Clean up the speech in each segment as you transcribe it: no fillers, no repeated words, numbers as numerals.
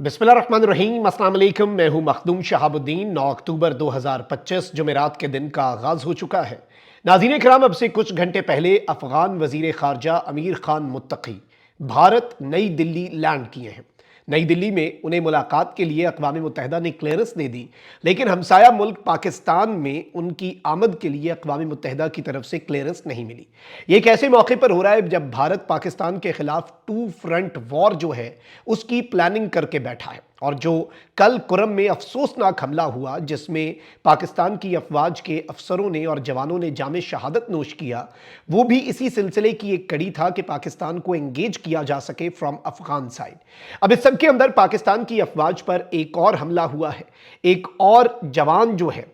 बिस्मिल्लाहिर्रहमानिर्रहीम, अस्सलाम वालेकुम। मैं हूं मखदूम शहाबुद्दीन। 9 अक्टूबर 2025 जुमेरात के दिन का आगाज हो चुका है। नाज़रीन किराम, अब से कुछ घंटे पहले अफगान वजीर खारजा अमीर खान मुत्तकी भारत नई दिल्ली लैंड किए हैं। नई दिल्ली में उन्हें मुलाकात के लिए अक़वाम मुत्तहिदा ने क्लियरेंस दे दी, लेकिन हमसाया मुल्क पाकिस्तान में उनकी आमद के लिए अक़वाम मुत्तहिदा की तरफ से क्लियरेंस नहीं मिली। ये एक ऐसे मौके पर हो रहा है जब भारत पाकिस्तान के खिलाफ टू फ्रंट वॉर जो है उसकी प्लानिंग करके बैठा है। और जो कल कुरम में अफसोसनाक हमला हुआ, जिसमें पाकिस्तान की अफवाज के अफसरों ने और जवानों ने जामे शहादत नोश किया, वो भी इसी सिलसिले की एक कड़ी था कि पाकिस्तान को एंगेज किया जा सके फ्रॉम अफगान साइड। अब इस सब के अंदर पाकिस्तान की अफवाज पर एक और हमला हुआ है। एक और जवान जो है,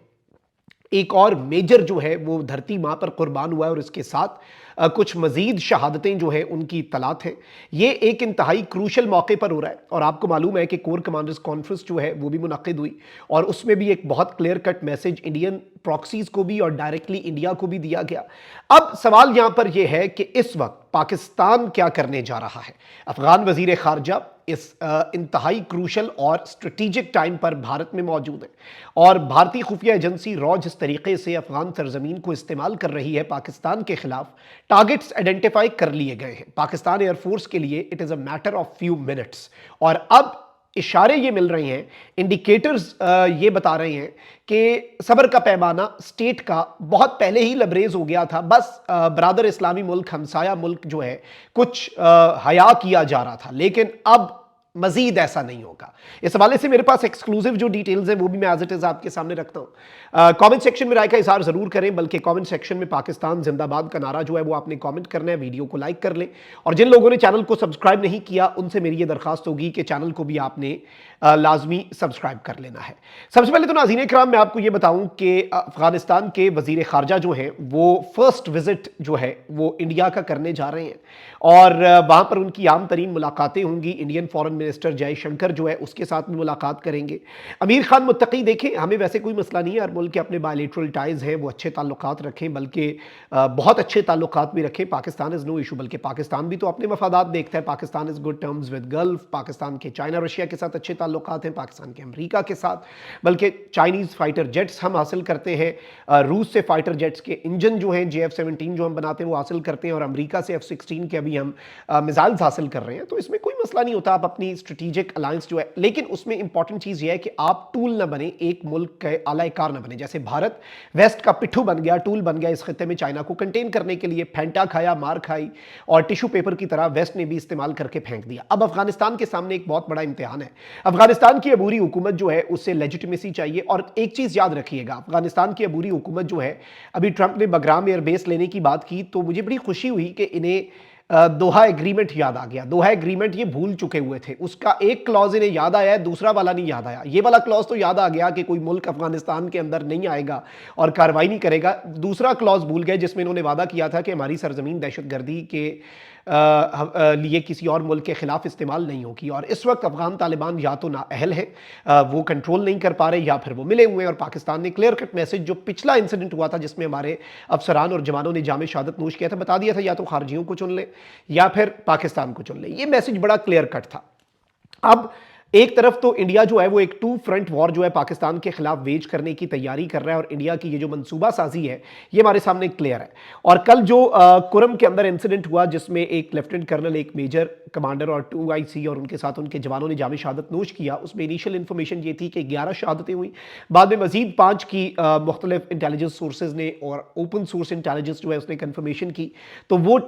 एक और मेजर जो है वो धरती मां पर कुर्बान हुआ है, और इसके साथ कुछ मजीद शहादतें जो है उनकी इत्तलात हैं। ये एक इंतहाई क्रूशल मौके पर हो रहा है, और आपको मालूम है कि कोर कमांडर्स कॉन्फ्रेंस जो है वो भी मुनक्किद हुई, और उसमें भी एक बहुत clear cut message Indian proxies को भी और डायरेक्टली इंडिया को भी दिया गया। अब सवाल यहां पर यह है कि इस वक्त पाकिस्तान क्या करने जा रहा है। अफगान वजीर खारजा इस इंतहाई क्रूशल और स्ट्रेटेजिक टाइम पर भारत में मौजूद है, और भारतीय खुफिया एजेंसी रॉ जिस तरीके से अफगान सरजमीन को इस्तेमाल कर रही है पाकिस्तान के खिलाफ, टारगेट्स आइडेंटिफाई कर लिए गए हैं पाकिस्तान एयरफोर्स के लिए। It is a matter of few minutes, और अब इशारे ये मिल रहे हैं, इंडिकेटर्स ये बता रहे हैं कि सब्र का पैमाना स्टेट का बहुत पहले ही लबरेज हो गया था। बस ब्रादर इस्लामी मुल्क, हमसाया मुल्क जो है कुछ हया किया जा रहा था, लेकिन अब मजीद ऐसा नहीं होगा। इस हवाले से मेरे पास एक्सक्लूसिव जो डिटेल्स हैं वो भी मैं एज इट इज आपके सामने रखता हूं। कमेंट सेक्शन में राय का इजहार जरूर करें, बल्कि कमेंट सेक्शन में पाकिस्तान जिंदाबाद का नारा जो है वो आपने कमेंट करना है। वीडियो को लाइक कर लें, और जिन लोगों ने चैनल को सब्सक्राइब नहीं किया उनसे मेरी ये दरखास्त होगी कि चैनल को भी आपने लाजमी सब्सक्राइब कर लेना है। सबसे पहले तो नाज़रीन इकराम, मैं आपको ये बताऊं कि अफगानिस्तान के वजीर खारजा जो हैं वो फर्स्ट विजिट जो है वो इंडिया का करने जा रहे हैं, और वहां पर उनकी आम तरीन मुलाकातें होंगी। इंडियन फॉरेन मिनिस्टर जयशंकर जो है उसके साथ में मुलाकात करेंगे। अमीर खान मुत्तकी, देखें हमें वैसे कोई मसला नहीं है, हर मुल्क के अपने बायलैटरल टाइज हैं, वो अच्छे ताल्लुकात रखें, बल्कि बहुत अच्छे ताल्लुकात भी रखें। पाकिस्तान इज़ नो इशू, बल्कि पाकिस्तान भी तो अपने मफादात देखता है। Pakistan is good terms with gulf, Pakistan के चाइना रशिया के साथ अच्छे ताल्लुकात हैं, पाकिस्तान के अमेरिका के साथ, बल्कि चाइनीज़ फाइटर जेट्स हम हासिल करते हैं, रूस से फाइटर जेट्स के इंजन जो हैं JF-17 जो हम बनाते हैं वो हासिल करते हैं, और अमेरिका से F-16 के अभी हम मिसाइल्स हासिल कर रहे हैं। तो इसमें कोई मसला नहीं होता, आप अपनी स्ट्रेटेजिक अलायंस जो है, लेकिन उसमें इंपॉर्टेंट चीज़ यह है कि आप टूल ना बने, एक मुल्क के आलाकार ना बने। जैसे भारत वेस्ट का पिट्ठू बन गया, टूल बन गया इस खत्ते में चाइना को कंटेन करने के लिए, फेंटा खाया, मार खाई, और टिश्यू पेपर की तरह वेस्ट ने भी इस्तेमाल करके फेंक दिया। अब अफगानिस्तान के सामने एक बहुत बड़ा इम्तिहान है। अफगानिस्तान की अबूरी हुकूमत जो है उससे लेजिटिमेसी चाहिए, और एक चीज़ याद रखिएगा, अफगानिस्तान की अबूरी हुकूमत जो है, अभी ट्रंप ने बगराम एयरबेस लेने की बात की तो मुझे बड़ी खुशी हुई कि इन्हें दोहा एग्रीमेंट याद आ गया। दोहा एग्रीमेंट ये भूल चुके हुए थे, उसका एक क्लॉज इन्हें याद आया है, दूसरा वाला नहीं याद आया। ये वाला क्लॉज तो याद आ गया कि कोई मुल्क अफगानिस्तान के अंदर नहीं आएगा और कार्रवाई नहीं करेगा। दूसरा क्लॉज भूल गए जिसमें इन्होंने वादा किया था कि हमारी सरजमीन दहशतगर्दी के लिए किसी और मुल्क के खिलाफ इस्तेमाल नहीं होगी। और इस वक्त अफगान तालिबान या तो नाअहल है, वो कंट्रोल नहीं कर पा रहे, या फिर वो मिले हुए हैं। और पाकिस्तान ने क्लियर कट मैसेज, जो पिछला इंसिडेंट हुआ था जिसमें हमारे अफसरान और जवानों ने जामे शहादत नोश किया था, बता दिया था या तो खारजियों को चुन ले या फिर पाकिस्तान को चुन ले। ये मैसेज बड़ा क्लियर कट था। अब एक तरफ तो इंडिया जो है वो एक टू फ्रंट वॉर जो है पाकिस्तान के खिलाफ वेज करने की तैयारी कर रहा है, और इंडिया की ये जो मंसूबा साजी है ये हमारे सामने क्लियर है। और कल जो कुरम के अंदर इंसिडेंट हुआ जिसमें एक लेफ्टिनेंट कर्नल, एक मेजर कमांडर और 2 IC और उनके साथ उनके जवानों ने जामे शहादत नोश किया, उसमें इनिशियल इन्फॉर्मेशन ये थी कि 11 शहादतें हुई। बाद में मजीद 5 की मुख्तलिफ इंटेलिजेंस सोर्सेज ने और ओपन सोर्स इंटेलिजेंस जो है उसने कन्फर्मेशन की, तो वो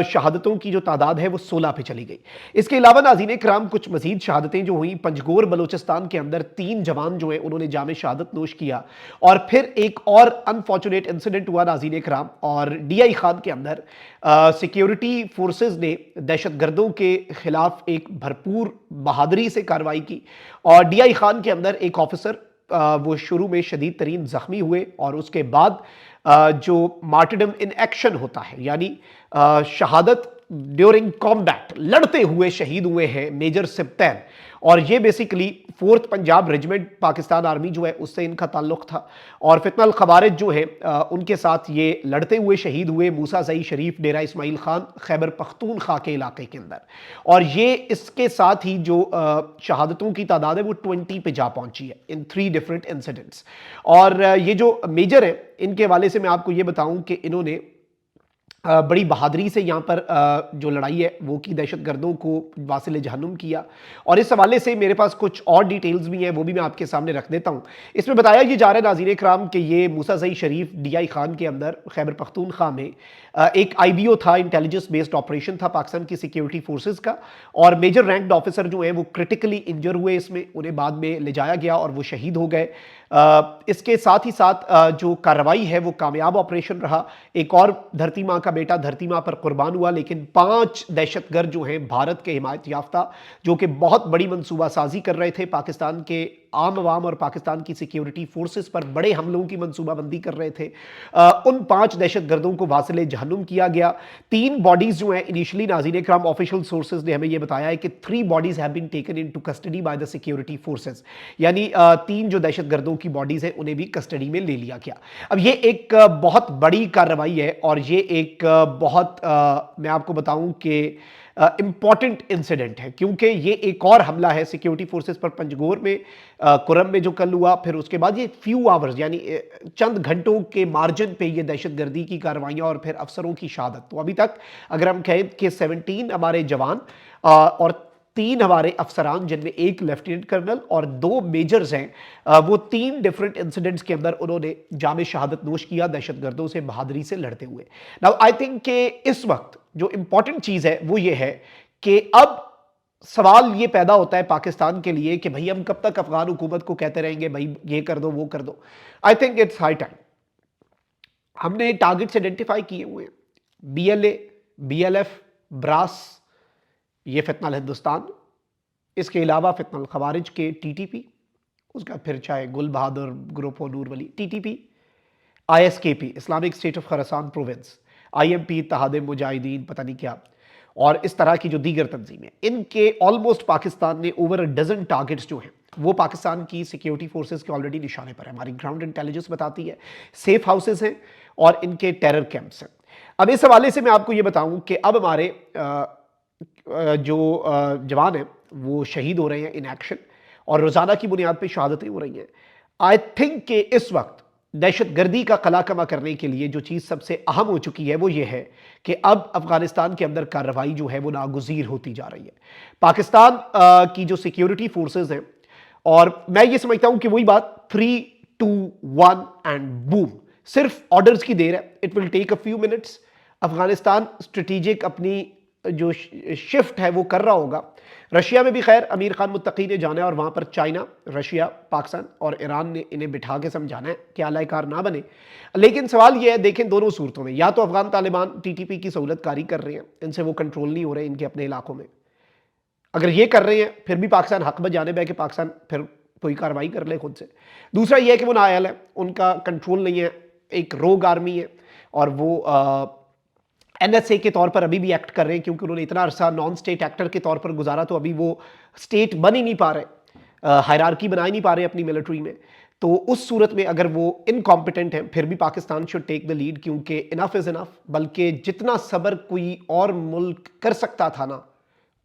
शहादतों की जो तादाद है वो 16 पे चली गई। इसके अलावा नाज़रीन इकराम कुछ मजीद शहादतें जो हुई, पंजगोर बलोचिस्तान के अंदर 3 जवान जो है उन्होंने जामे शहादत नोश किया, और फिर एक और अनफॉर्चुनेट इंसिडेंट हुआ नाज़रीन इकराम, और DI खान के अंदर सिक्योरिटी फोर्सेस ने दहशतगर्दों के खिलाफ एक भरपूर बहादुरी से कार्रवाई की, और DI खान के अंदर एक ऑफिसर वो शुरू में शदीद तरीन जख्मी हुए, और उसके बाद जो मार्टरडम इन एक्शन होता है, यानी शहादत ड्यूरिंग कॉम्बैट लड़ते हुए शहीद हुए हैं मेजर सिप्तैन, और ये basically 4th Punjab regiment Pakistan army जो है उससे इनका ताल्लुक था। और फितनल खवारिज जो है उनके साथ ये लड़ते हुए शहीद हुए मूसा जई शरीफ डेरा इस्माइल खान खैबर पख्तूनख्वा के इलाके के अंदर। और ये इसके साथ ही जो शहादतों की तादाद है वो 20 पे जा पहुंची है इन 3 डिफरेंट इंसिडेंट्स। और ये जो मेजर है इनके हवाले से मैं आपको ये बताऊं कि इन्होंने बड़ी बहादुरी से यहाँ पर जो लड़ाई है वो की, दहशतगर्दों को वासिल जहन्नुम किया। और इस हवाले से मेरे पास कुछ और डिटेल्स भी हैं, वो भी मैं आपके सामने रख देता हूँ। इसमें बताया ये जा रहा है नाज़रीन कराम कि ये मूसा जई शरीफ DI खान के अंदर खैबर पख्तूनख्वा में एक IBO था, इंटेलिजेंस बेस्ड ऑपरेशन था पाकिस्तान की सिक्योरिटी फोर्सेज का, और मेजर रैंक्ड ऑफिसर जो हैं वो क्रिटिकली इंजर हुए इसमें, उन्हें बाद में ले जाया गया और वो शहीद हो गए। इसके साथ ही साथ जो कार्रवाई है वो कामयाब ऑपरेशन रहा। एक और धरती माँ का बेटा धरती माँ पर कुर्बान हुआ, लेकिन 5 दहशतगर्द जो हैं भारत के हिमायत याफ्ता, जो कि बहुत बड़ी मंसूबा साजी कर रहे थे, पाकिस्तान के आम अवाम और पाकिस्तान की सिक्योरिटी फोर्सेस पर बड़े हमलों की मंसूबाबंदी कर रहे थे, उन 5 दहशतगर्दों को वासिल जहन्नुम किया गया। 3 बॉडीज जो हैं इनिशियली नाज़रीन इकराम ऑफिशियल सोर्सेज ने हमें यह बताया है कि 3 bodies have been taken into custody by the security forces, यानी 3 जो दहशतगर्दों की बॉडीज हैं उन्हें भी कस्टडी में ले लिया गया। अब ये एक बहुत बड़ी कार्रवाई है और ये एक बहुत मैं आपको बताऊं कि इंपॉर्टेंट इंसिडेंट है, क्योंकि ये एक और हमला है सिक्योरिटी फोर्सेस पर पंजगोर में, कुरम में जो कल हुआ, फिर उसके बाद ये फ्यू आवर्स यानी चंद घंटों के मार्जिन पे ये दहशतगर्दी की कार्रवाइयां और फिर अफसरों की शहादत। तो अभी तक अगर हम कहें कि 17 हमारे जवान और 3 हमारे अफसरान, जिनमें एक लेफ्टिनेंट कर्नल और 2 मेजर्स हैं, वो 3 डिफरेंट इंसिडेंट्स के अंदर उन्होंने जामे शहादत नोश किया दहशतगर्दों से बहादुरी से लड़ते हुए। नाउ आई थिंक कि इस वक्त जो इंपॉर्टेंट चीज है वो ये है कि अब सवाल ये पैदा होता है पाकिस्तान के लिए कि भाई हम कब तक अफगान हुकूमत को कहते रहेंगे भाई ये कर दो वो कर दो। I think it's high time, हमने टारगेट्स आइडेंटिफाई किए हुए हैं, BLA, BLF, ब्रास, ये फितनल हिंदुस्तान, इसके अलावा फितनल खवारिज के TTP, उसका फिर चाहे गुल बहादुर ग्रुप हो, Noor Wali, TTP, ISKP Islamic state of Khorasan province, IMP इत्तेहाद मुजाहिदीन, पता नहीं क्या, और इस तरह की जो दीगर तंजीमें, इनके ऑलमोस्ट पाकिस्तान ने ओवर अ डजन टारगेट्स जो हैं वो पाकिस्तान की सिक्योरिटी फोर्सेस के ऑलरेडी निशाने पर है। हमारी ग्राउंड इंटेलिजेंस बताती है सेफ हाउसेस हैं और इनके टेरर कैंप्स हैं। अब इस हवाले से मैं आपको ये बताऊं कि अब हमारे जो जवान हैं वो शहीद हो रहे हैं इन एक्शन, और रोजाना की बुनियाद पर शहादतें हो रही हैं। आई थिंक कि इस वक्त दहशतगर्दी का कला कमा करने के लिए जो चीज़ सबसे अहम हो चुकी है वो ये है कि अब अफगानिस्तान के अंदर कार्रवाई जो है वो नागुज़ीर होती जा रही है। पाकिस्तान की जो सिक्योरिटी फोर्सेस हैं, और मैं ये समझता हूं कि वही बात 3, 2, 1 एंड बूम, सिर्फ ऑर्डर्स की देर है। It will take a few minutes. Afghanistan strategic अपनी जो शिफ्ट है वो कर रहा होगा। रशिया में भी खैर अमीर खान मुत्तकी ने जाना है और वहां पर चाइना, रशिया, पाकिस्तान और ईरान ने इन्हें बिठा के समझाना है कि आलाकार ना बने। लेकिन सवाल यह है, देखें दोनों सूरतों में, या तो अफगान तालिबान TTP की सहूलत कारी कर रहे हैं, इनसे वो कंट्रोल नहीं हो रहे इनके अपने इलाकों में। अगर ये कर रहे हैं फिर भी पाकिस्तान हक बजानिब है कि पाकिस्तान फिर कोई कार्रवाई कर ले खुद से। दूसरा यह है कि वो नाअहल है, उनका कंट्रोल नहीं है, एक रोग आर्मी है और वो NSA के तौर पर अभी भी एक्ट कर रहे हैं, क्योंकि उन्होंने इतना अरसा नॉन स्टेट एक्टर के तौर पर गुजारा, तो अभी वो स्टेट बन ही नहीं पा रहे, हायरार्की बना ही नहीं पा रहे अपनी मिलिट्री में। तो उस सूरत में अगर वो इनकॉम्पिटेंट हैं फिर भी Pakistan should take the lead, क्योंकि इनफ इज इनफ। बल्कि जितना सब्र कोई और मुल्क कर सकता था ना,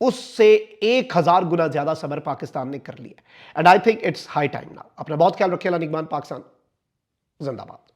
उससे 1000 गुना ज्यादा सब्र पाकिस्तान ने कर लिया। And I think it's high time now. अपना बहुत ख्याल रखिए। निगमान पाकिस्तान जिंदाबाद।